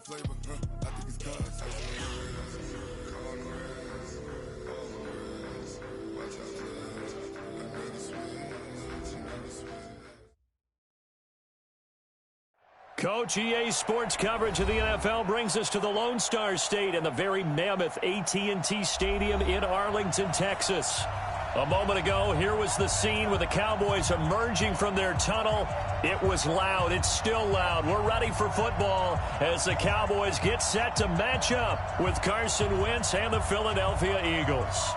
Coach, EA Sports coverage of the NFL brings us to the Lone Star State and the very mammoth AT&T Stadium in Arlington, Texas. A moment ago, here was the scene with the Cowboys emerging from their tunnel. It was loud. It's still loud. We're ready for football as the Cowboys get set to match up with Carson Wentz and the Philadelphia Eagles.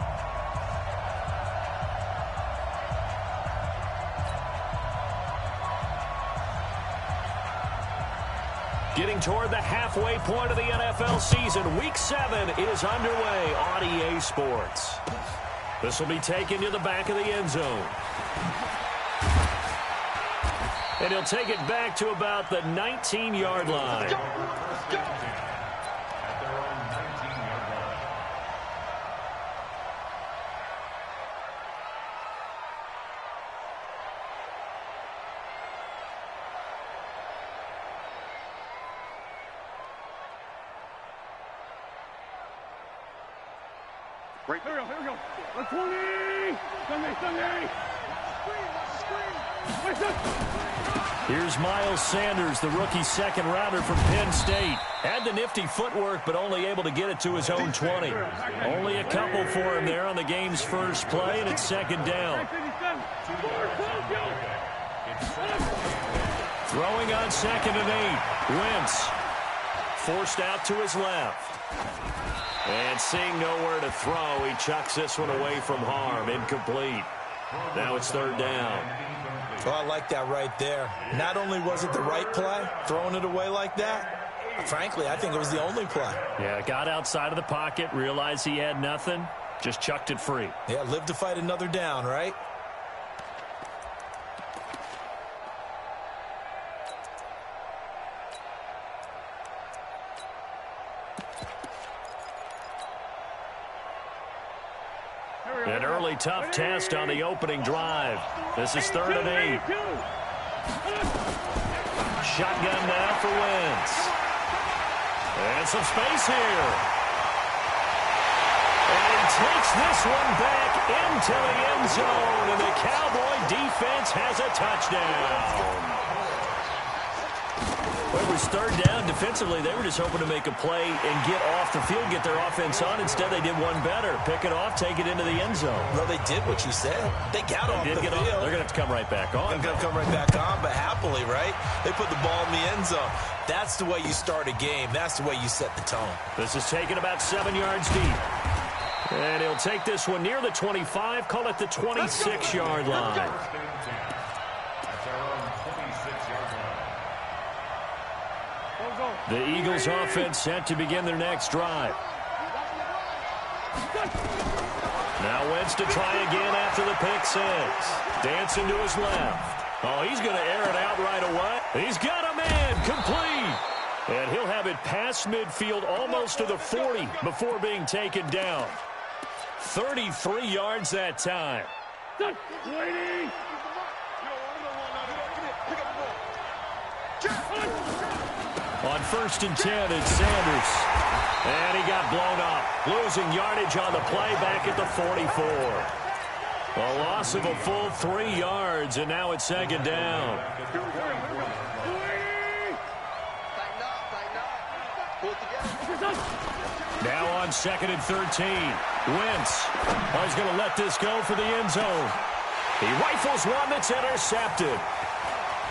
Getting toward the halfway point of the NFL season, Week 7 is underway on EA Sports. This will be taken to the back of the end zone. And he'll take it back to about the 19-yard line. Right. Here we go. 20. Sunday. Here's Miles Sanders, the rookie second-rounder from Penn State. Had the nifty footwork, but only able to get it to his own 20. Only a couple for him there on the game's first play, and it's second down. Throwing on 2nd and 8. Wentz forced out to his left. And seeing nowhere to throw, he chucks this one away from harm. Incomplete. Now it's 3rd down. Oh, I like that right there. Not only was it the right play, throwing it away like that, frankly, I think it was the only play. Yeah, got outside of the pocket, realized he had nothing, just chucked it free. Yeah, live to fight another down, right? An early tough test on the opening drive. This is 3rd and 8. Shotgun now for Wentz. And some space here. And he takes this one back into the end zone. And the Cowboy defense has a touchdown. Well, it was 3rd down. Defensively, they were just hoping to make a play and get off the field, get their offense on. Instead, they did one better. Pick it off, take it into the end zone. Well, they did what you said. They got off the field. They're going to have to come right back on. They're going to come right back on, but happily, right? They put the ball in the end zone. That's the way you start a game. That's the way you set the tone. This is taken about 7 yards deep. And he'll take this one near the 25, call it the 26-yard line. The Eagles offense set to begin their next drive. Now Wentz to try again after the pick 6. Dancing to his left. Oh, he's going to air it out right away. He's got a man complete. And he'll have it past midfield almost to the 40 before being taken down. 33 yards that time. On 1st and 10, it's Sanders. And he got blown up. Losing yardage on the play back at the 44. A loss of a full 3 yards, and now it's 2nd down. Now on 2nd and 13. Wentz. He's going to let this go for the end zone. He rifles one that's intercepted.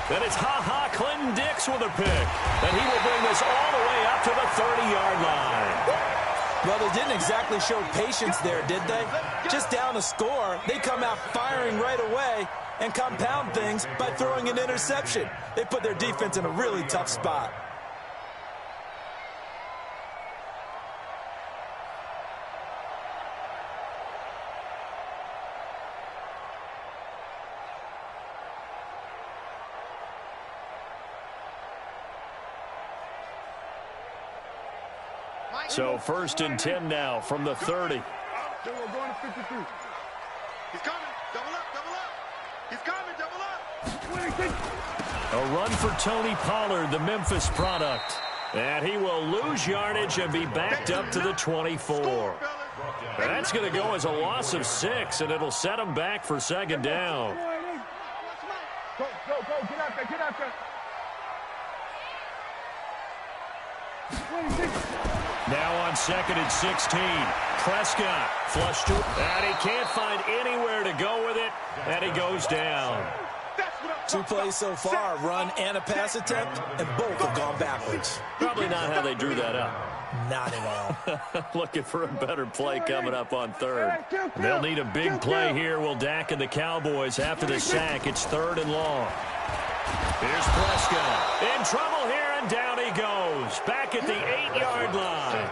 Then it's Clinton Dix with a pick. And he will bring this all the way up to the 30-yard line. Well, they didn't exactly show patience there, did they? Just down a score, they come out firing right away and compound things by throwing an interception. They put their defense in a really tough spot. So 1st and 10 now from the 30. We're going to 53. He's coming. Double up. He's coming. Double up. A run for Tony Pollard, the Memphis product. And he will lose yardage and be backed up to the 24. That's going to go as a loss of 6, and it'll set him back for second down. Go, get out there. Now on 2nd and 16, Prescott flushed to it, and he can't find anywhere to go with it, and he goes down. 2 plays so far, run and a pass attempt, and both have gone backwards. Probably not how they drew that up. Not at all. Looking for a better play coming up on 3rd. They'll need a big play here. Will Dak and the Cowboys after the sack. It's 3rd and long. Here's Prescott. In trouble here, and down he goes. Back at the 8-yard line.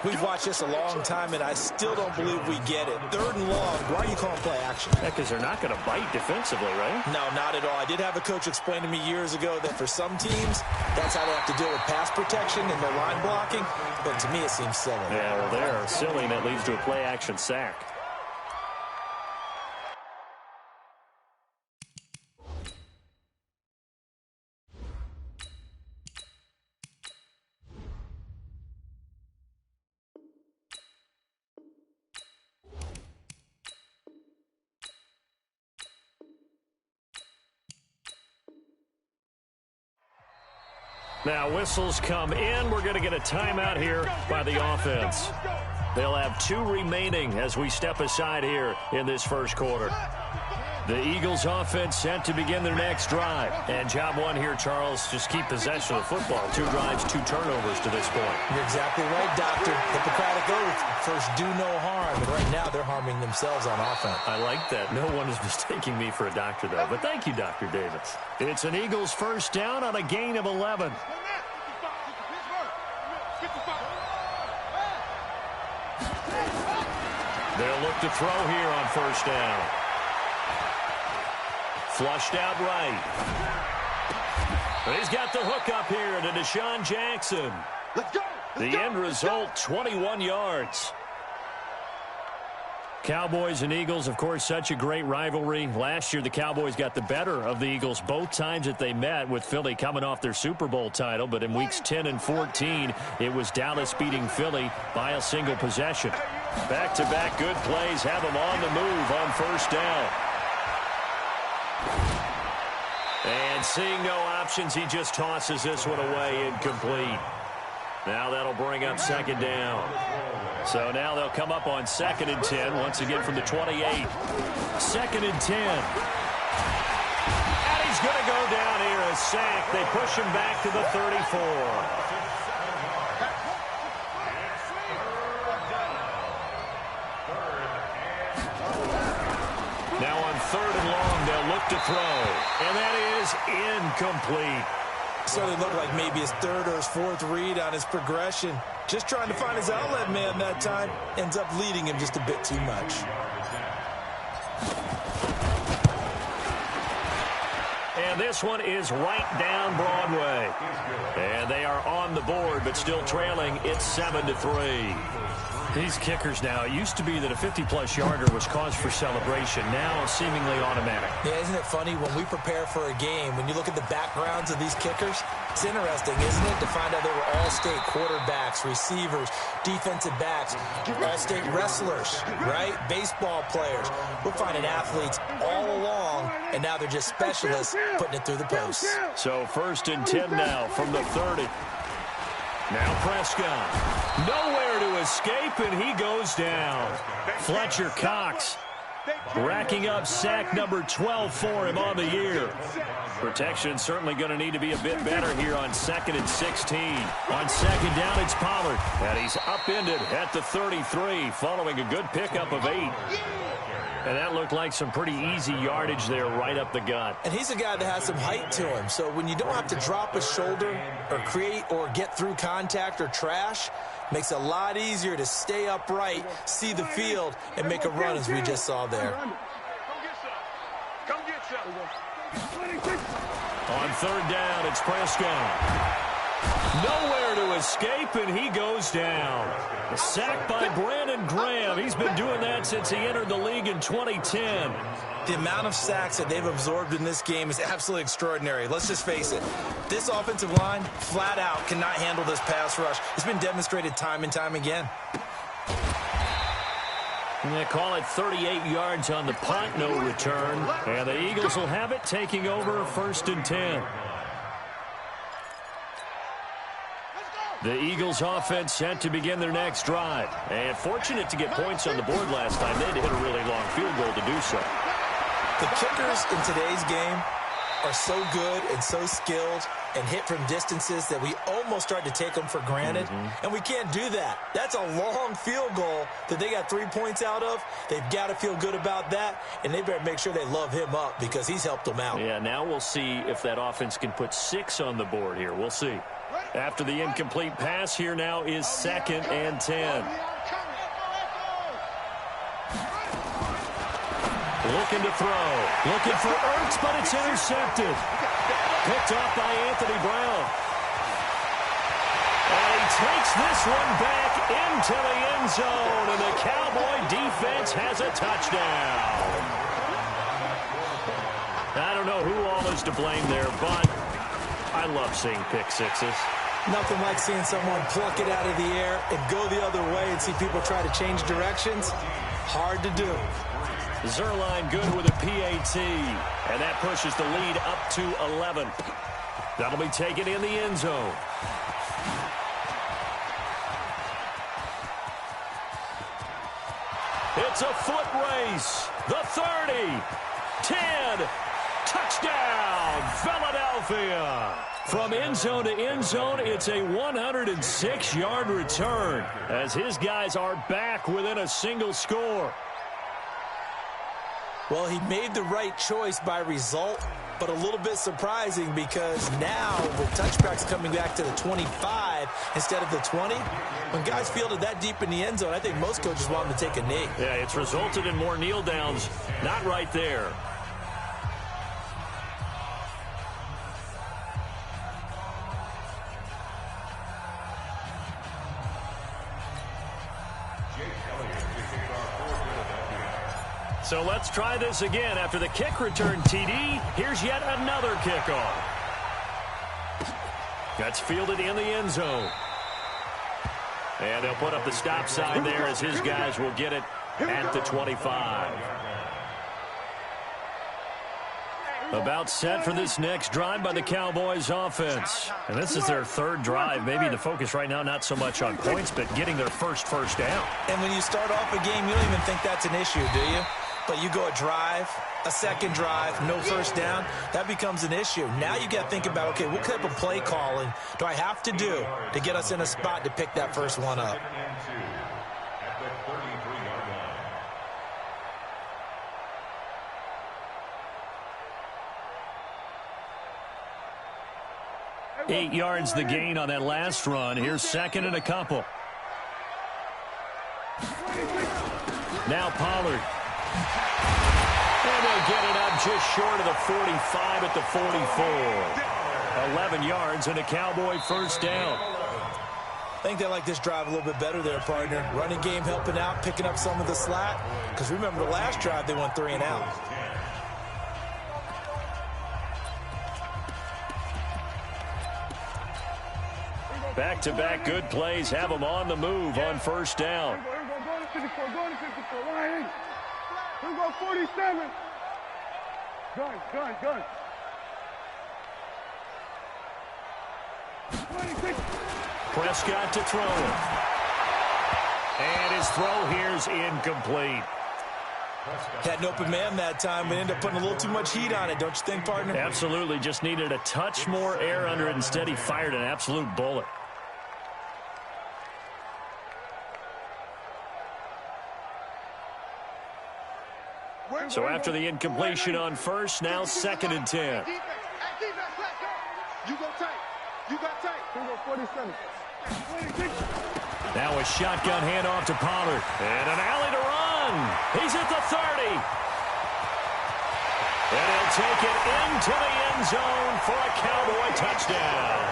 We've watched this a long time, and I still don't believe we get it. 3rd and long. Why are you calling play action? Yeah, because they're not going to bite defensively, right? No, not at all. I did have a coach explain to me years ago that for some teams, that's how they have to deal with pass protection and their line blocking. But to me, it seems silly. Yeah, well, they're silly, and that leads to a play action sack. Now whistles come in. We're going to get a timeout here by the offense. They'll have 2 remaining as we step aside here in this first quarter. The Eagles offense set to begin their next drive. And job 1 here, Charles, just keep possession of the football. 2 drives, 2 turnovers to this point. You're exactly right, Doctor. Hippocratic oath. First, do no harm. And right now, they're harming themselves on offense. I like that. No one is mistaking me for a doctor, though. But thank you, Dr. Davis. It's an Eagles first down on a gain of 11. They'll look to throw here on first down. Flushed out right. But he's got the hook up here to Deshaun Jackson. Let's go. The end result, 21 yards. Cowboys and Eagles, of course, such a great rivalry. Last year, the Cowboys got the better of the Eagles both times that they met, with Philly coming off their Super Bowl title. But in weeks 10 and 14, it was Dallas beating Philly by a single possession. Back-to-back good plays have them on the move on first down. And seeing no options, he just tosses this one away incomplete. Now that'll bring up second down. So now they'll come up on 2nd and 10, once again from the 28. 2nd and 10. And he's going to go down here, a sack. They push him back to the 34. Now on 3rd and long, they'll look to throw. And that is incomplete. So it looked like maybe his 3rd or his 4th read on his progression. Just trying to find his outlet man that time. Ends up leading him just a bit too much. And this one is right down Broadway. And they are on the board, but still trailing. It's 7-3. These kickers now, it used to be that a 50-plus yarder was cause for celebration. Now seemingly automatic. Yeah, isn't it funny when we prepare for a game, when you look at the backgrounds of these kickers, it's interesting, isn't it, to find out they were all-state quarterbacks, receivers, defensive backs, all-state wrestlers, right? Baseball players. We're finding athletes all along, and now they're just specialists putting it through the posts. So 1st and 10 now from the 30. Now Prescott. Nowhere to escape, and he goes down. Fletcher Cox racking up sack number 12 for him on the year. Protection certainly going to need to be a bit better here on 2nd and 16. On 2nd down, it's Pollard. And he's upended at the 33, following a good pickup of 8. And that looked like some pretty easy yardage there right up the gut. And he's a guy that has some height to him. So when you don't have to drop a shoulder or create or get through contact or trash, makes it a lot easier to stay upright, see the field, and make a run as we just saw there. Come get some. On 3rd down, it's Prescott. Nowhere to escape, and he goes down. A sack by Brandon Graham. He's been doing that since he entered the league in 2010. The amount of sacks that they've absorbed in this game is absolutely extraordinary. Let's just face it. This offensive line, flat out, cannot handle this pass rush. It's been demonstrated time and time again. And they call it 38 yards on the punt, no return. And the Eagles will have it, taking over 1st and 10. The Eagles offense set to begin their next drive. And fortunate to get points on the board last time. They had to hit a really long field goal to do so. The kickers in today's game are so good and so skilled and hit from distances that we almost start to take them for granted. And we can't do that. That's a long field goal that they got 3 points out of. They've got to feel good about that, and they better make sure they love him up because he's helped them out. Yeah, now we'll see if that offense can put 6 on the board here. We'll see. After the incomplete pass, here now is 2nd and 10. Looking to throw. Looking for Ertz, but it's intercepted. Picked off by Anthony Brown. And he takes this one back into the end zone, and the Cowboy defense has a touchdown. I don't know who all is to blame there, but I love seeing pick sixes. Nothing like seeing someone pluck it out of the air and go the other way and see people try to change directions. Hard to do. Zerline good with a PAT, and that pushes the lead up to 11. That'll be taken in the end zone. It's a foot race. The 30, 10, touchdown, Philadelphia. From end zone to end zone, it's a 106-yard return as his guys are back within a single score. Well, he made the right choice by result, but a little bit surprising because now with touchbacks coming back to the 25 instead of the 20, when guys fielded that deep in the end zone, I think most coaches want them to take a knee. Yeah, it's resulted in more kneel downs. Not right there. So let's try this again. After the kick return, TD, here's yet another kickoff. That's fielded in the end zone. And they'll put up the stop sign there as his guys will get it at the 25. About set for this next drive by the Cowboys offense. And this is their 3rd drive. Maybe the focus right now not so much on points, but getting their first down. And when you start off a game, you don't even think that's an issue, do you? But you go a drive, a second drive, no first down, that becomes an issue. Now you got to think about, okay, what type of play calling do I have to do to get us in a spot to pick that first one up? Eight yards the gain on that last run. Here's 2nd and a couple. Now Pollard. And they'll get it up just short of the 45 at the 44. 11 yards and a Cowboy first down. I think they like this drive a little bit better there, partner. Running game helping out, picking up some of the slack. Because remember the last drive, they went 3 and out. Back-to-back good plays have them on the move on first down. Go to 54, go to 54. Line 8. Here we go, 47. Gun. 26. Prescott to throw it. And his throw here's incomplete. Had an open man that time, but ended up putting a little too much heat on it, don't you think, partner? Absolutely. Just needed a touch more air under it. Instead, he fired an absolute bullet. So after the incompletion on first, now 2nd and 10. You go tight. You got tight. Here we go, 47. 26. Now a shotgun handoff to Pollard. And an alley to run. He's at the 30. And he'll take it into the end zone for a Cowboy touchdown.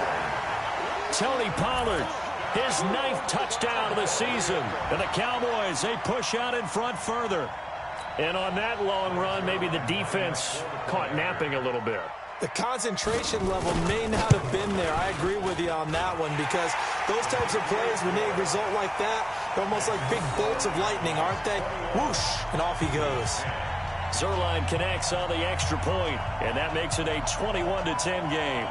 Tony Pollard, his 9th touchdown of the season. And the Cowboys, they push out in front further. And on that long run, maybe the defense caught napping a little bit. The concentration level may not have been there. I agree with you on that one, because those types of plays, when they result like that, they're almost like big bolts of lightning, aren't they? Whoosh, and off he goes. Zerline connects on the extra point, and that makes it a 21-10 game.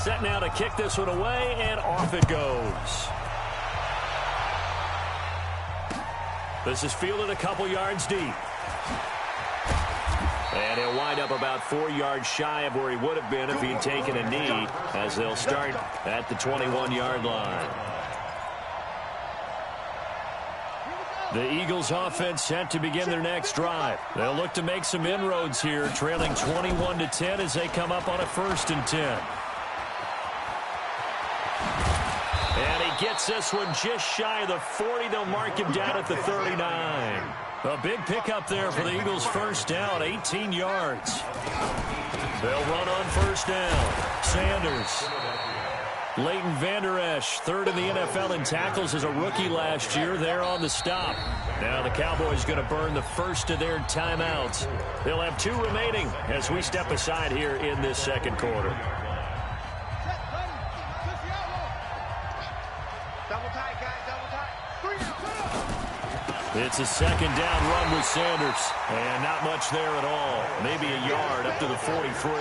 Set now to kick this one away, and off it goes. This is fielded a couple yards deep. And he'll wind up about 4 yards shy of where he would have been if he'd taken a knee, as they'll start at the 21-yard line. The Eagles offense set to begin their next drive. They'll look to make some inroads here, trailing 21-10 as they come up on a 1st and 10. And he gets this one just shy of the 40. They'll mark him down at the 39. A big pickup there for the Eagles' first down, 18 yards. They'll run on 1st down. Sanders. Leighton Vander Esch, 3rd in the NFL in tackles as a rookie last year. They're on the stop. Now the Cowboys going to burn the first of their timeouts. They'll have 2 remaining as we step aside here in this 2nd quarter. It's a 2nd down run with Sanders. And not much there at all. Maybe a yard up to the 43.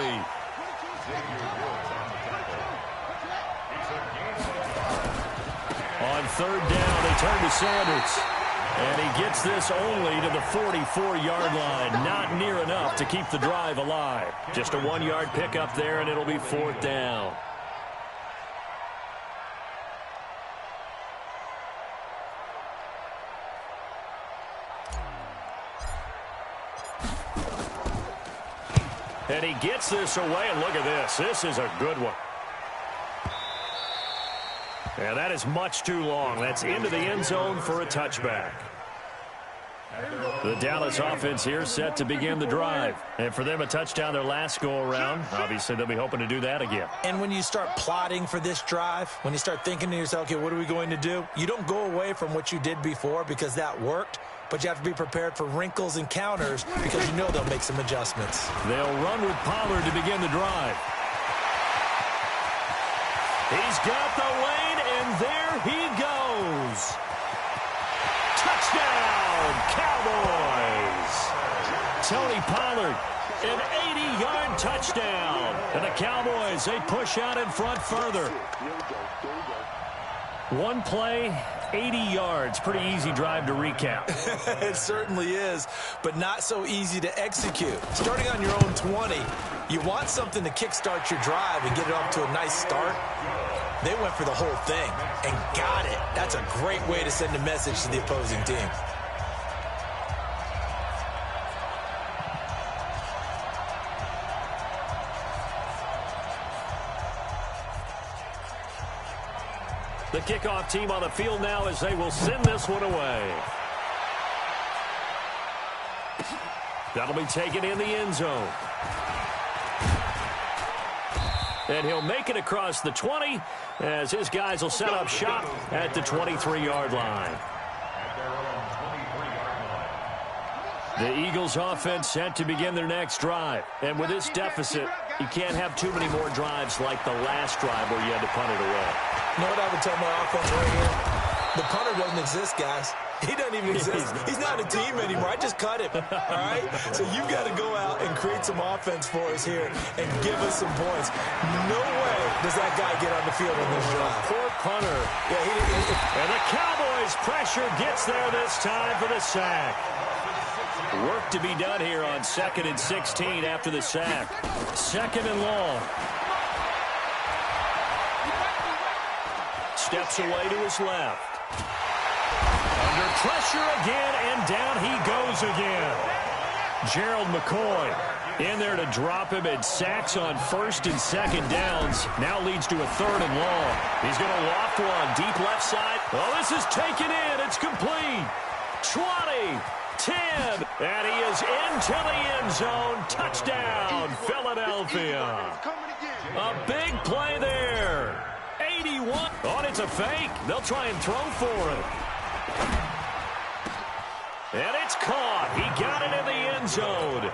On 3rd down, they turn to Sanders. And he gets this only to the 44-yard line. Not near enough to keep the drive alive. Just a 1-yard pickup there, and it'll be 4th down. And he gets this away, and look at this. This is a good one. And that is much too long. That's into the end zone for a touchback. The Dallas offense here set to begin the drive. And for them, a touchdown their last go-around. Obviously, they'll be hoping to do that again. And when you start plotting for this drive, when you start thinking to yourself, okay, what are we going to do? You don't go away from what you did before because that worked. But you have to be prepared for wrinkles and counters because you know they'll make some adjustments. They'll run with Pollard to begin the drive. He's got the lane, and there he goes. Touchdown, Cowboys. Tony Pollard, an 80-yard touchdown. And the Cowboys, they push out in front further. One play, 80 yards. Pretty easy drive to recap. It certainly is, but not so easy to execute. Starting on your own 20, you want something to kickstart your drive and get it off to a nice start. They went for the whole thing and got it. That's a great way to send a message to the opposing team. The kickoff team on the field now as they will send this one away. That'll be taken in the end zone. And he'll make it across the 20 as his guys will set up shop at the 23-yard line. The Eagles offense set to begin their next drive. And with this deficit, you can't have too many more drives like the last drive where you had to punt it away. You know what I would tell my offense right here? The punter doesn't exist, guys. He doesn't even exist. He's not a team anymore. I just cut him. All right? So you've got to go out and create some offense for us here and give us some points. No way does that guy get on the field on this drive. Poor punter. Yeah, and the Cowboys' pressure gets there this time for the sack. Work to be done here on 2nd and 16 after the sack. 2nd and long. Steps away to his left. Under pressure again, and down he goes again. Gerald McCoy in there to drop him, and sacks on 1st and 2nd downs. Now leads to a 3rd and long. He's going to loft one deep left side. Oh, this is taken in. It's complete. 20, 10, and he is into the end zone. Touchdown, Philadelphia. A big play there. 81. Oh, it's a fake. They'll try and throw for it. And it's caught. He got it in the end zone.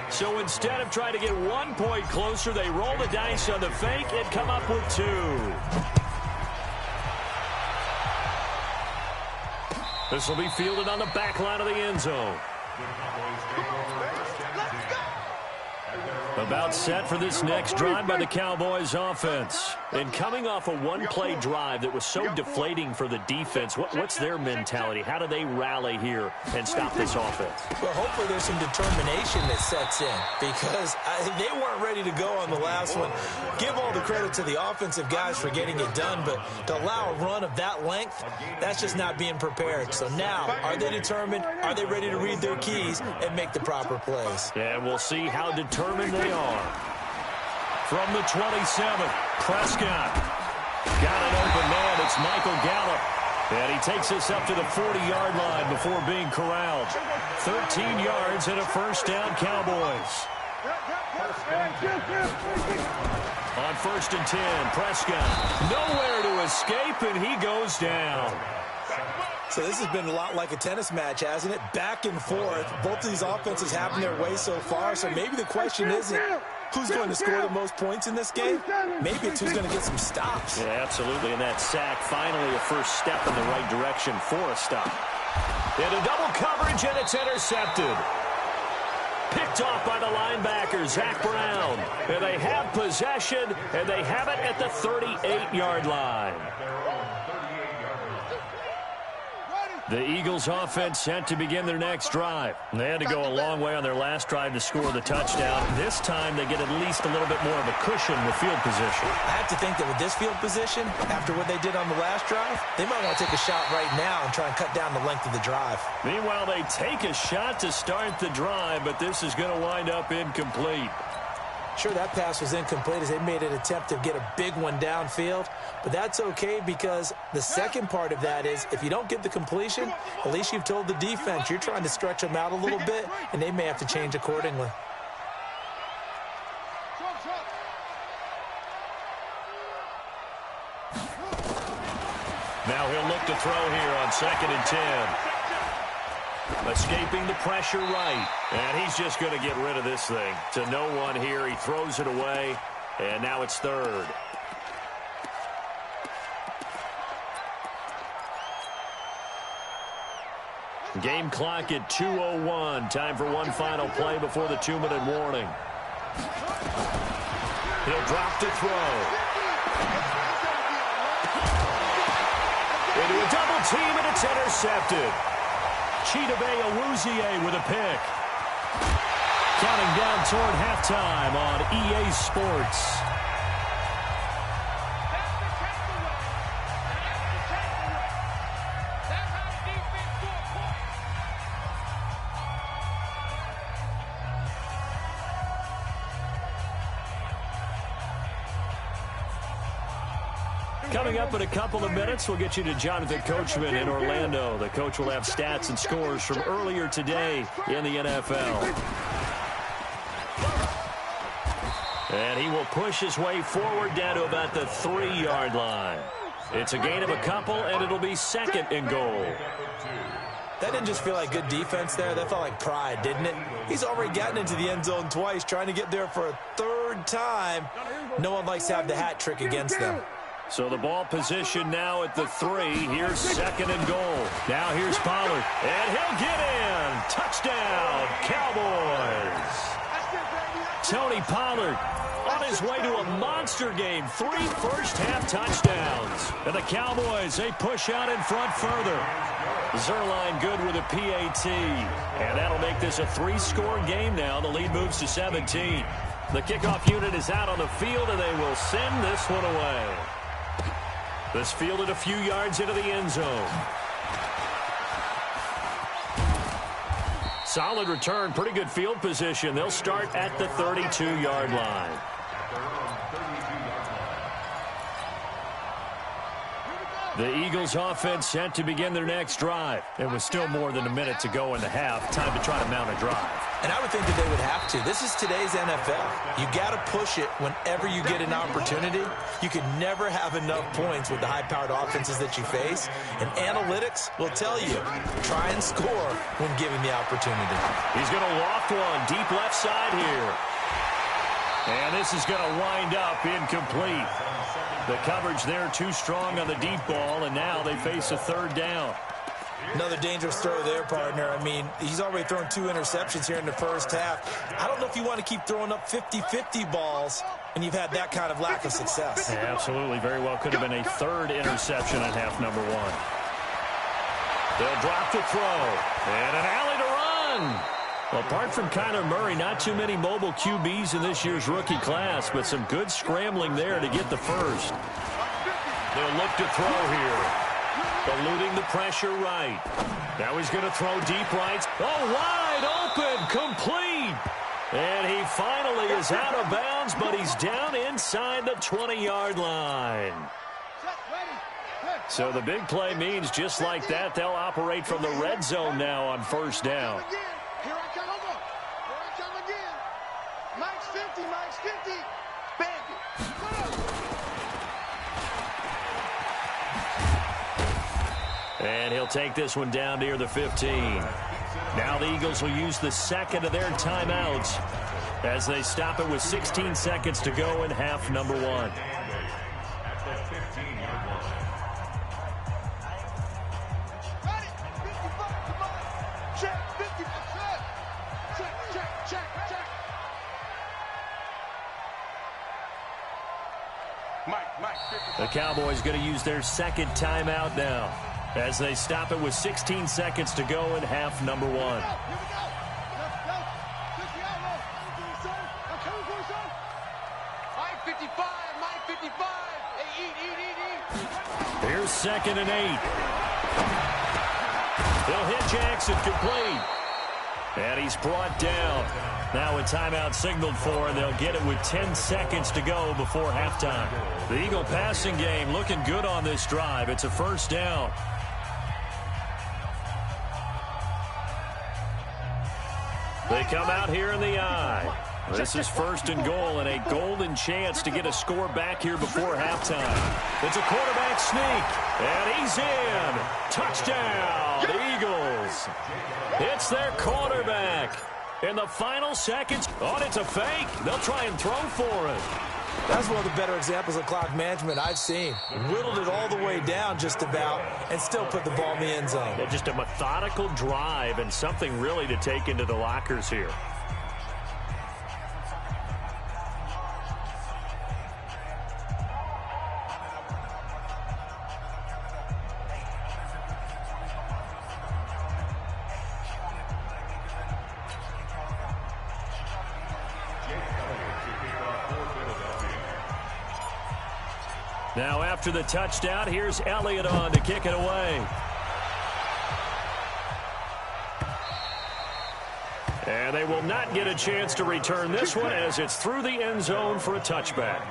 So instead of trying to get 1 point closer, they roll the dice on the fake and come up with 2. This will be fielded on the back line of the end zone. About set for this next drive by the Cowboys offense. And coming off a one-play drive that was so deflating for the defense, what's their mentality? How do they rally here and stop this offense? Well, hopefully there's some determination that sets in because they weren't ready to go on the last one. Give all the credit to the offensive guys for getting it done, but to allow a run of that length, that's just not being prepared. So now, are they determined? Are they ready to read their keys and make the proper plays? And we'll see how determined they are. From the 27, Prescott. Got an open man. It's Michael Gallup. And he takes us up to the 40-yard line before being corralled. 13 yards and a first down, Cowboys. On 1st and 10, Prescott. Nowhere to escape, and he goes down. So this has been a lot like a tennis match, hasn't it? Back and forth. Both of these offenses having their way so far. So maybe the question isn't who's going to score the most points in this game. Maybe it's who's going to get some stops. Yeah, absolutely. And that sack, finally a first step in the right direction for a stop. And a double coverage, and it's intercepted. Picked off by the linebacker, Zach Brown. And they have possession, and they have it at the 38-yard line. The Eagles offense set to begin their next drive. They had to go a long way on their last drive to score the touchdown. This time they get at least a little bit more of a cushion with field position. I have to think that with this field position, after what they did on the last drive, they might want to take a shot right now and try and cut down the length of the drive. Meanwhile, they take a shot to start the drive, but this is going to wind up incomplete. Sure, that pass was incomplete as they made an attempt to get a big one downfield, but that's okay because the second part of that is if you don't get the completion, at least you've told the defense you're trying to stretch them out a little bit, and they may have to change accordingly. Now he'll look to throw here on 2nd and 10. Escaping the pressure right. And he's just going to get rid of this thing. To no one here. He throws it away. And now it's 3rd. Game clock at 2:01. Time for one final play before the 2-minute warning. He'll drop to throw. Into a double team, and it's intercepted. Chidobe Awuzie with a pick. Counting down toward halftime on EA Sports. Coming up in a couple of minutes, we'll get you to Jonathan Coachman in Orlando. The coach will have stats and scores from earlier today in the NFL. And he will push his way forward down to about the 3-yard line. It's a gain of a couple, and it'll be 2nd and goal. That didn't just feel like good defense there. That felt like pride, didn't it? He's already gotten into the end zone twice, trying to get there for a 3rd time. No one likes to have the hat trick against them. So the ball position now at the 3. Here's 2nd and goal. Now here's Pollard. And he'll get in. Touchdown, Cowboys. Tony Pollard on his way to a monster game. 3 first-half touchdowns. And the Cowboys, they push out in front further. Zerline good with a PAT. And that'll make this a 3-score game now. The lead moves to 17. The kickoff unit is out on the field, and they will send this one away. This fielded a few yards into the end zone. Solid return, pretty good field position. They'll start at the 32-yard line. The Eagles offense set to begin their next drive. It was still more than a minute to go in the half. Time to try to mount a drive. And I would think that they would have to. This is today's NFL. You got to push it whenever you get an opportunity. You can never have enough points with the high-powered offenses that you face. And analytics will tell you, try and score when given the opportunity. He's going to loft one deep left side here. And this is going to wind up incomplete. The coverage there too strong on the deep ball, and now they face a third down. Another dangerous throw there, partner. I mean, he's already thrown 2 interceptions here in the first half. I don't know if you want to keep throwing up 50-50 balls and you've had that kind of lack of success. Yeah, absolutely. Very well could have been a third interception in half number 1. They'll drop the throw. And an alley to run. Well, apart from Kyler Murray, not too many mobile QBs in this year's rookie class, but some good scrambling there to get the first. They'll look to throw here. Eluding the pressure right. Now he's going to throw deep right. Oh, wide open, complete. And he finally is out of bounds, but he's down inside the 20-yard line. So the big play means just like that, they'll operate from the red zone now on first down. Here I come again. Here I come again. Mike's 50, Mike's 50. And he'll take this one down near the 15. Now the Eagles will use the second of their timeouts as they stop it with 16 seconds to go in half number 1. The Cowboys going to use their second timeout now as they stop it with 16 seconds to go in half number 1. Here's 2nd and 8. They'll hit Jackson complete. And he's brought down. Now a timeout signaled for, and they'll get it with 10 seconds to go before halftime. The Eagle passing game looking good on this drive. It's a first down. They come out here in the eye. This is 1st and goal and a golden chance to get a score back here before halftime. It's a quarterback sneak, and he's in. Touchdown, Eagles. It's their quarterback. In the final seconds, it's a fake. They'll try and throw for it. That's one of the better examples of clock management I've seen. Whittled it all the way down just about and still put the ball in the end zone. Yeah, just a methodical drive and something really to take into the lockers here. Now after the touchdown, here's Elliott on to kick it away. And they will not get a chance to return this one as it's through the end zone for a touchback.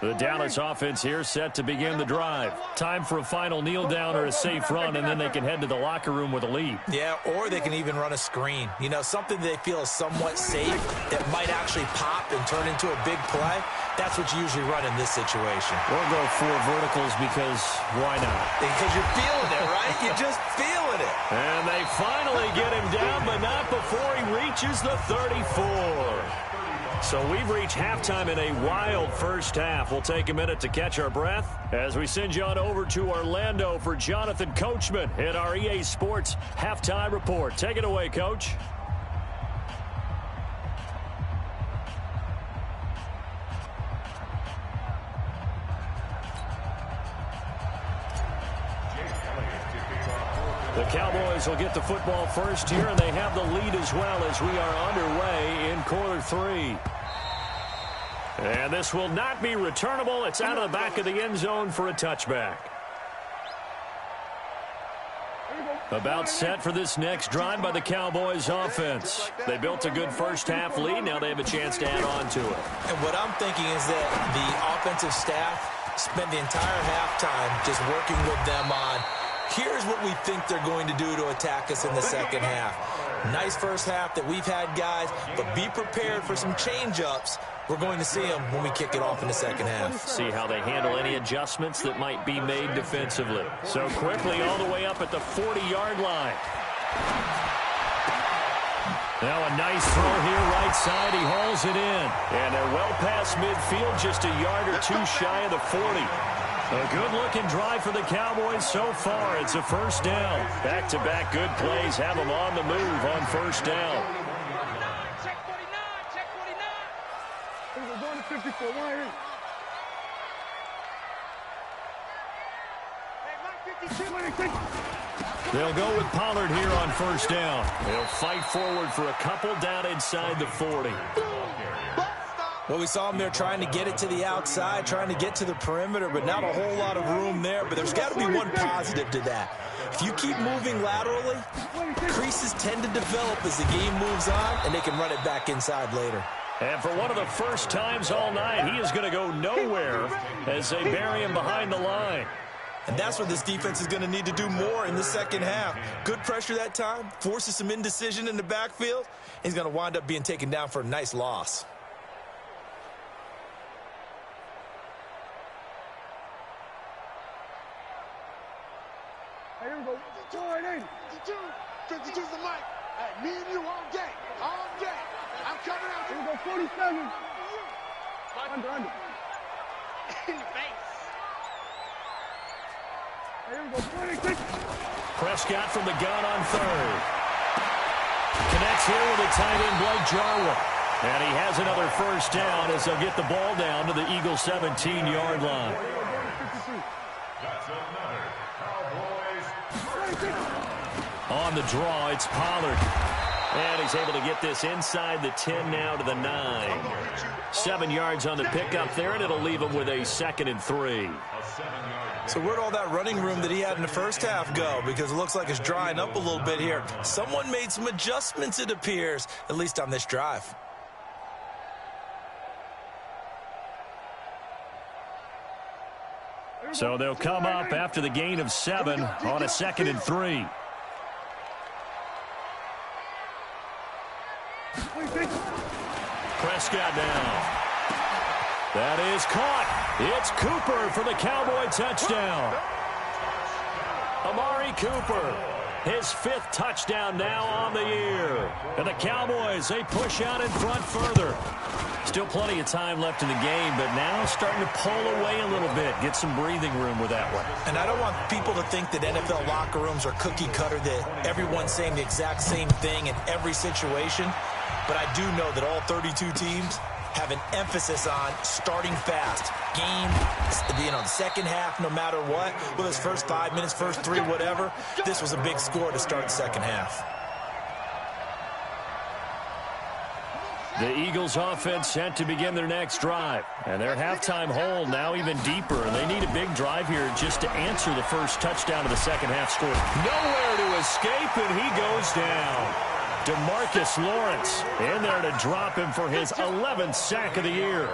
The Dallas offense here set to begin the drive. Time for a final kneel down or a safe run, and then they can head to the locker room with a lead. Yeah, or they can even run a screen. You know, something they feel is somewhat safe that might actually pop and turn into a big play. That's what you usually run in this situation. Or go 4 verticals because why not? Because you're feeling it, right? You're just feeling it. And they finally get him down, but not before he reaches the 34. So we've reached halftime in a wild first half. We'll take a minute to catch our breath as we send you on over to Orlando for Jonathan Coachman in our EA Sports Halftime Report. Take it away, Coach. The Cowboys will get the football first here, and they have the lead as well as we are underway in quarter 3. And this will not be returnable. It's out of the back of the end zone for a touchback. About set for this next drive by the Cowboys offense. They built a good first-half lead. Now they have a chance to add on to it. And what I'm thinking is that the offensive staff spent the entire halftime just working with them on, here's what we think they're going to do to attack us in the second half. Nice first half that we've had, guys, but be prepared for some change-ups. We're going to see them when we kick it off in the second half. See how they handle any adjustments that might be made defensively. So quickly all the way up at the 40-yard line. Now a nice throw here right side. He hauls it in. And they're well past midfield, just a yard or two shy of the 40. A good-looking drive for the Cowboys so far. It's a first down. Back-to-back good plays have them on the move on first down. Check 49, check 49. We're going to 54, right here. They'll go with Pollard here on first down. They'll fight forward for a couple down inside the 40. Well, we saw him there trying to get it to the outside, trying to get to the perimeter, but not a whole lot of room there. But there's got to be one positive to that. If you keep moving laterally, creases tend to develop as the game moves on, and they can run it back inside later. And for one of the first times all night, he is going to go nowhere as they bury him behind the line. And that's what this defense is going to need to do more in the second half. Good pressure that time, forces some indecision in the backfield. He's going to wind up being taken down for a nice loss. Hey, here we go. 52's the mic. Hey, me and you all day. All day. I'm coming out. Here we go, 47. Under. In the face. Hey, here we go, 26. Prescott from the gun on third. Connects here with a tight end, Blake Jarwin. And he has another first down as they'll get the ball down to the Eagles' 17-yard line. On the draw, it's Pollard. And he's able to get this inside the 10 now to the 9. 7 yards on the pickup there, and it'll leave him with a 2nd and 3. So where'd all that running room that he had in the first half go? Because it looks like it's drying up a little bit here. Someone made some adjustments, it appears, at least on this drive. So they'll come up after the gain of 7 on a 2nd and 3. Prescott down. That is caught. It's Cooper for the Cowboy touchdown. Amari Cooper, his 5th touchdown now on the year. And the Cowboys, they push out in front further. Still plenty of time left in the game, but now starting to pull away a little bit, get some breathing room with that one. And I don't want people to think that NFL locker rooms are cookie cutter, that everyone's saying the exact same thing in every situation. But I do know that all 32 teams have an emphasis on starting fast. Game, the second half, no matter what, whether it's first 5 minutes, first 3, whatever, this was a big score to start the second half. The Eagles offense set to begin their next drive. And their halftime hole now even deeper. And they need a big drive here just to answer the first touchdown of the second half score. Nowhere to escape, and he goes down. DeMarcus Lawrence in there to drop him for his 11th sack of the year.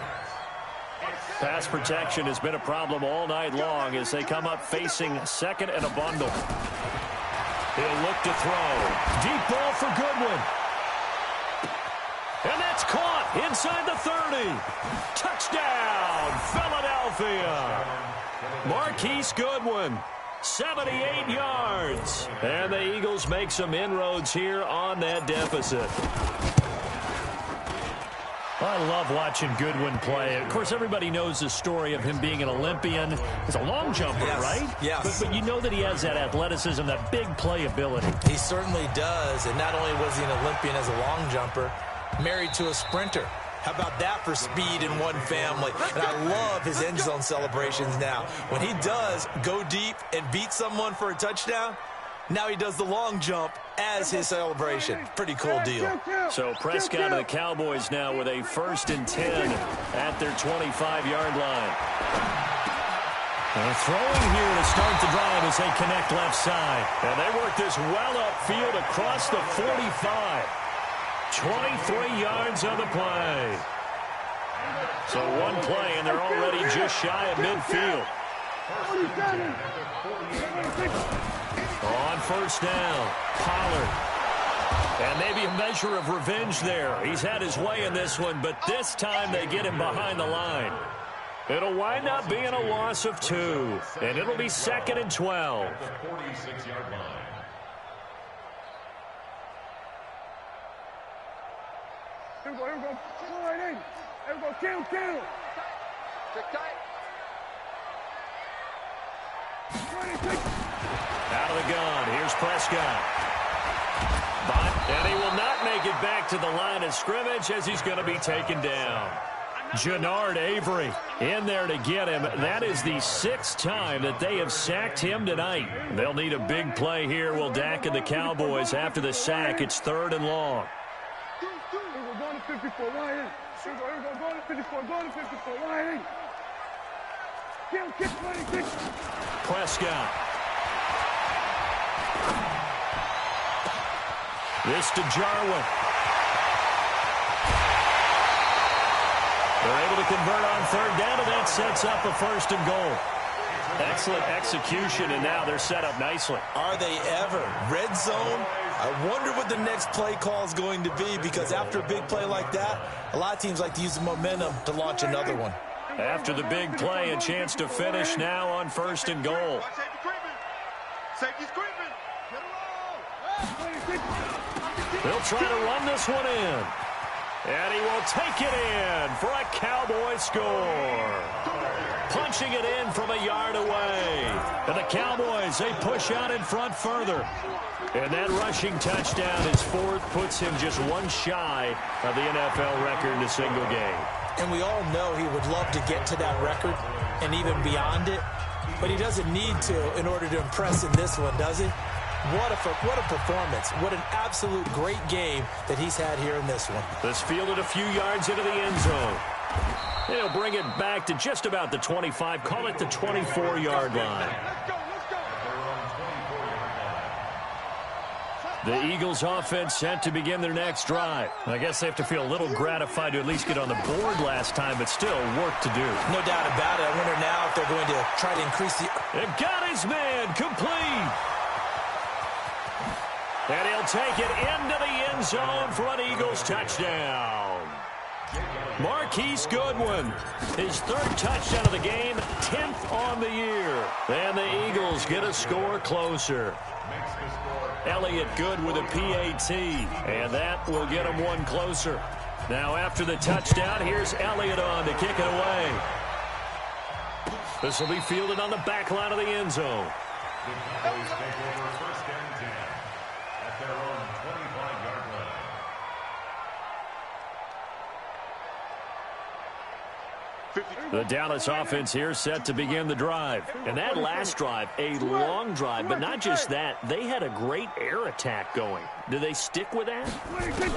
Pass protection has been a problem all night long as they come up facing 2nd and a bundle. He'll look to throw. Deep ball for Goodwin. And that's caught inside the 30. Touchdown, Philadelphia. Marquise Goodwin, 78 yards. And the Eagles make some inroads here on that deficit. I love watching Goodwin play. Of course, everybody knows the story of him being an Olympian. He's a long jumper, yes, right? Yes. But you know that he has that athleticism, that big playability. He certainly does. And not only was he an Olympian as a long jumper, married to a sprinter. How about that for speed in one family? And I love his end zone celebrations now. When he does go deep and beat someone for a touchdown, Now he does the long jump as his celebration. Pretty cool deal. So Prescott and the Cowboys now with a 1st and 10 at their 25-yard line. They're throwing here to start the drive as they connect left side. And they work this well upfield across the 45. 23 yards on the play. So one play, and they're already just shy of midfield. On 1st down, Pollard. And maybe a measure of revenge there. He's had his way in this one, but this time they get him behind the line. It'll wind up being a loss of 2, and it'll be 2nd and 12. The 46-yard line. Here we go. Go right in. Here we go. Kill. Check tight. Out of the gun. Here's Prescott. And he will not make it back to the line of scrimmage as he's going to be taken down. Jannard Avery in there to get him. That is the 6th time that they have sacked him tonight. They'll need a big play here. Will Dak and the Cowboys after the sack. It's 3rd and long. We're going to 54. Line in. We're going to 54. Going to 54. Line in. Kick. Prescott. This to Jarwin. They're able to convert on 3rd down, and that sets up a 1st and goal. Excellent execution, and now they're set up nicely. Are they ever? Red zone? I wonder what the next play call is going to be, because after a big play like that, a lot of teams like to use the momentum to launch another one. After the big play, a chance to finish now on 1st and goal. Safety's creeping. They'll try to run this one in. And he will take it in for a Cowboy score. Punching it in from a yard away. And the Cowboys, they push out in front further. And that rushing touchdown is 4th, puts him just one shy of the NFL record in a single game. And we all know he would love to get to that record and even beyond it. But he doesn't need to in order to impress in this one, does he? What a performance. What an absolute great game that he's had here in this one. This fielded a few yards into the end zone. He'll bring it back to just about the 25, call it the 24-yard line. The Eagles offense set to begin their next drive. I guess they have to feel a little gratified to at least get on the board last time, but still work to do. No doubt about it. I wonder now if they're going to try to increase the... They've got his man complete. And he'll take it into the end zone for an Eagles touchdown. Marquise Goodwin, his 3rd touchdown of the game, 10th on the year. And the Eagles get a score closer. Elliott good with a PAT, and that will get him one closer. Now after the touchdown, here's Elliott on to kick it away. This will be fielded on the back line of the end zone. The Cowboys take over 1st and 10 at their own 25-yard line. The Dallas offense here set to begin the drive. And that last drive, a long drive, but not just that. They had a great air attack going. Do they stick with that?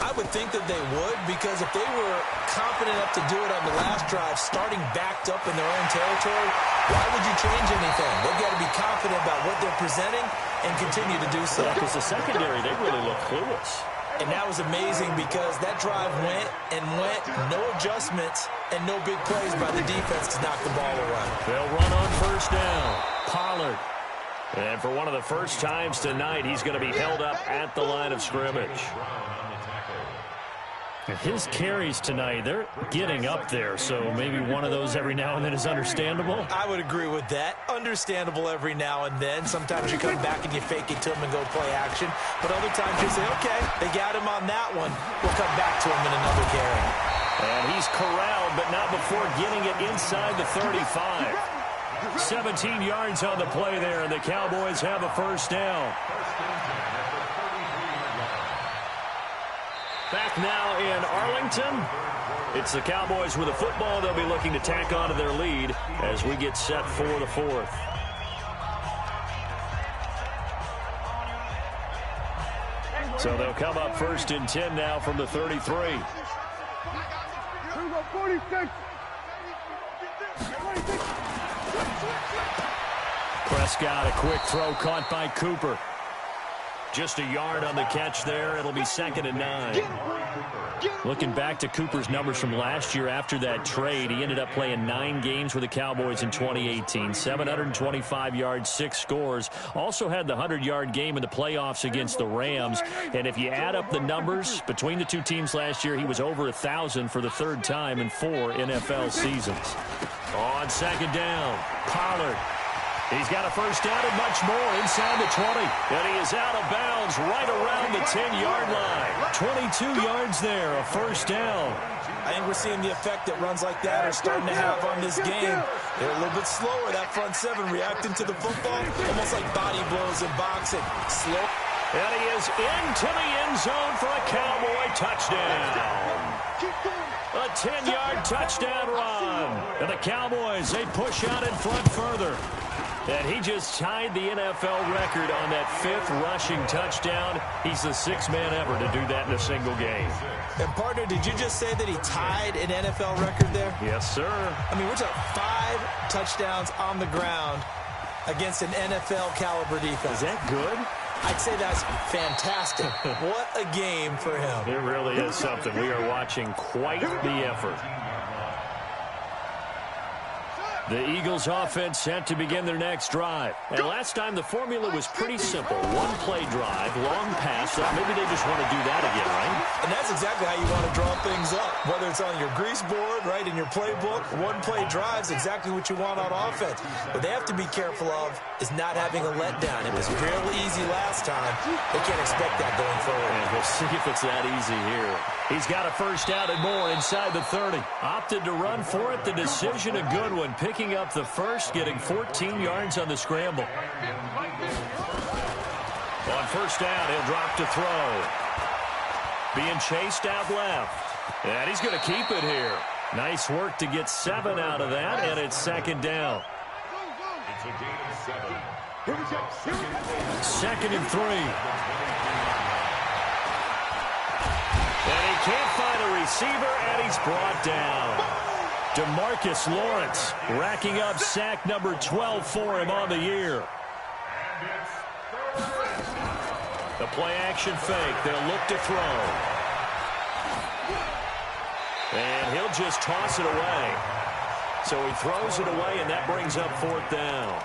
I would think that they would, because if they were confident enough to do it on the last drive, starting backed up in their own territory, why would you change anything? They've got to be confident about what they're presenting and continue to do so. Because the secondary, they really look clueless. And that was amazing because that drive went and went, no adjustments and no big plays by the defense to knock the ball away. They'll run on 1st down. Pollard. And for one of the first times tonight, he's going to be held up at the line of scrimmage. His carries tonight, they're getting up there, so maybe one of those every now and then is understandable. I would agree with that. Understandable every now and then. Sometimes you come back and you fake it to him and go play action. But other times you say, okay, they got him on that one. We'll come back to him in another carry. And he's corralled, but not before getting it inside the 35. 17 yards on the play there, and the Cowboys have a 1st down. Back now in Arlington. It's the Cowboys with the football. They'll be looking to tack on to their lead as we get set for the 4th. So they'll come up 1st and 10 now from the 33. Here we go, 46. Prescott, a quick throw caught by Cooper. Just a yard on the catch there. It'll be 2nd and 9. Looking back to Cooper's numbers from last year after that trade, he ended up playing 9 games with the Cowboys in 2018. 725 yards, 6 scores. Also had the 100-yard game in the playoffs against the Rams. And if you add up the numbers between the two teams last year, he was over 1,000 for the 3rd time in 4 NFL seasons. On 2nd down, Pollard. He's got a 1st down and much more inside the 20. And he is out of bounds right around the 10-yard line. 22 yards there, a 1st down. I think we're seeing the effect that runs like that are starting to have on this game. They're a little bit slower, that front 7, reacting to the football, almost like body blows in boxing. Slow. And he is into the end zone for a Cowboy touchdown. A 10-yard touchdown run. And the Cowboys, they push out in front further. And he just tied the NFL record on that 5th rushing touchdown. He's the 6th man ever to do that in a single game. And, partner, did you just say that he tied an NFL record there? Yes, sir. I mean, we're talking 5 touchdowns on the ground against an NFL-caliber defense. Is that good? I'd say that's fantastic. What a game for him. It really is something. We are watching quite the effort. The Eagles offense set to begin their next drive. And last time the formula was pretty simple. 1-play drive, long pass. Maybe they just want to do that again, right? And that's exactly how you want to draw things up. Whether it's on your grease board, right, in your playbook, 1-play drive's exactly what you want on offense. What they have to be careful of is not having a letdown. It was real easy last time. They can't expect that going forward. And we'll see if it's that easy here. He's got a 1st down and more inside the 30. Opted to run for it. The decision a good one. Picking up the 1st, getting 14 yards on the scramble. On 1st down, he'll drop to throw. Being chased out left. And he's going to keep it here. Nice work to get 7 out of that, and it's 2nd down. It's a gain of 7. 2nd and 3. And he can't find a receiver, and he's brought down. DeMarcus Lawrence racking up sack number 12 for him on the year. The play-action fake. They'll look to throw. And he'll just toss it away. So he throws it away, and that brings up 4th down.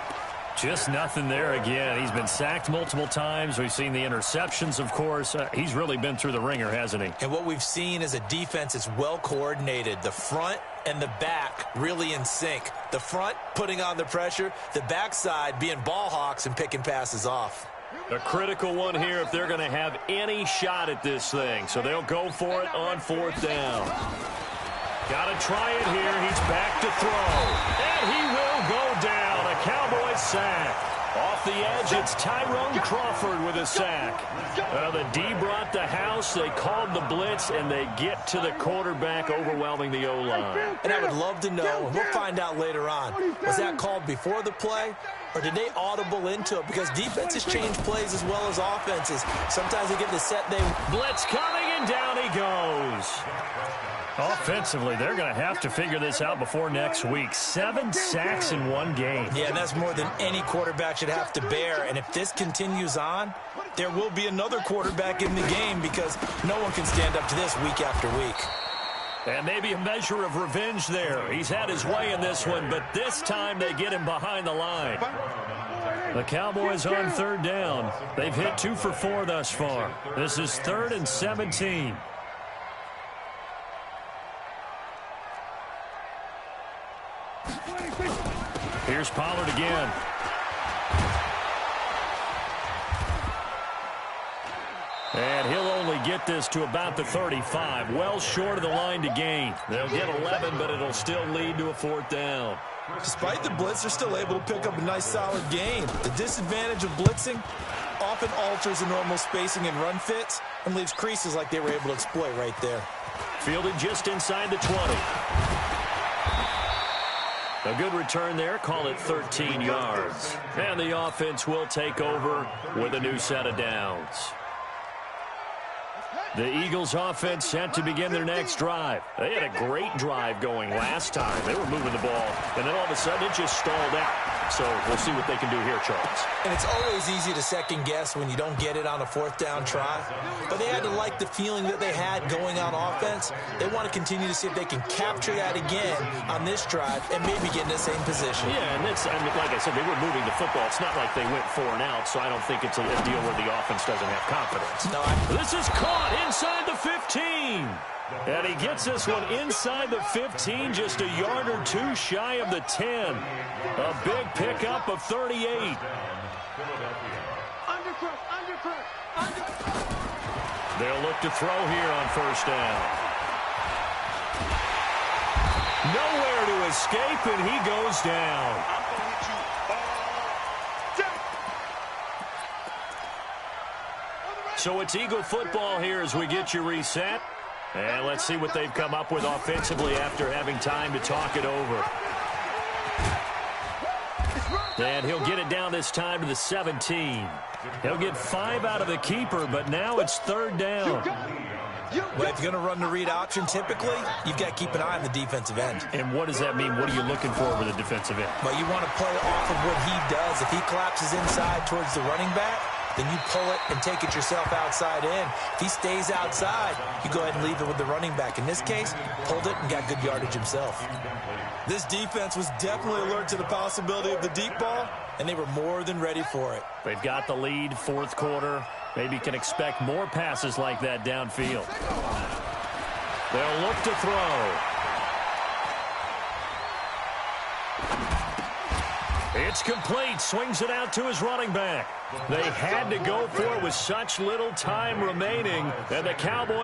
Just nothing there again. He's been sacked multiple times. We've seen the interceptions, of course. He's really been through the ringer, hasn't he? And what we've seen is a defense that's well coordinated. The front and the back really in sync. The front putting on the pressure. The backside being ball hawks and picking passes off. A critical one here if they're going to have any shot at this thing. So they'll go for it on 4th down. Got to try it here. He's back to throw. And he will go down. A Cowboys sack. Off the edge, it's Tyrone Crawford with a sack. The D brought the house. They called the blitz, and they get to the quarterback, overwhelming the O-line. And I would love to know, and we'll find out later on, was that called before the play, or did they audible into it? Because defenses change plays as well as offenses. Sometimes they get the set they... Blitz coming, and down he goes. Offensively, they're going to have to figure this out before next week. 7 sacks in 1 game. Yeah, and that's more than any quarterback should have to bear. And if this continues on, there will be another quarterback in the game because no one can stand up to this week after week. And maybe a measure of revenge there. He's had his way in this one, but this time they get him behind the line. The Cowboys on 3rd down. They've hit 2 for 4 thus far. This is 3rd and 17. Here's Pollard again. And he'll only get this to about the 35. Well short of the line to gain. They'll get 11, but it'll still lead to a 4th down. Despite the blitz, they're still able to pick up a nice solid gain. The disadvantage of blitzing often alters the normal spacing and run fits and leaves creases like they were able to exploit right there. Fielded just inside the 20. A good return there. Call it 13 yards. And the offense will take over with a new set of downs. The Eagles offense set to begin their next drive. They had a great drive going last time. They were moving the ball, and then all of a sudden it just stalled out. So we'll see what they can do here, Charles. And it's always easy to second guess when you don't get it on a fourth down try. But they had to like the feeling that they had going on offense. They want to continue to see if they can capture that again on this drive and maybe get in the same position. Yeah, and like I said, they were moving the football. It's not like they went 4 and out, so I don't think it's a deal where the offense doesn't have confidence. No, this is caught inside the 15. And he gets this one inside the 15, just a yard or 2 shy of the 10. A big pickup of 38. They'll look to throw here on first down. Nowhere to escape, and he goes down. So it's Eagle football here as we get you reset. And let's see what they've come up with offensively after having time to talk it over. And he'll get it down this time to the 17. He'll get 5 out of the keeper, but now it's 3rd down. Well, if you're going to run the read option, typically, you've got to keep an eye on the defensive end. And what does that mean? What are you looking for with the defensive end? Well, you want to play off of what he does. If he collapses inside towards the running back, then you pull it and take it yourself outside in. If he stays outside, you go ahead and leave it with the running back. In this case, pulled it and got good yardage himself. This defense was definitely alert to the possibility of the deep ball, and they were more than ready for it. They've got the lead, 4th quarter. Maybe can expect more passes like that downfield. They'll look to throw. It's complete. Swings it out to his running back. They had to go for it with such little time remaining, and the Cowboys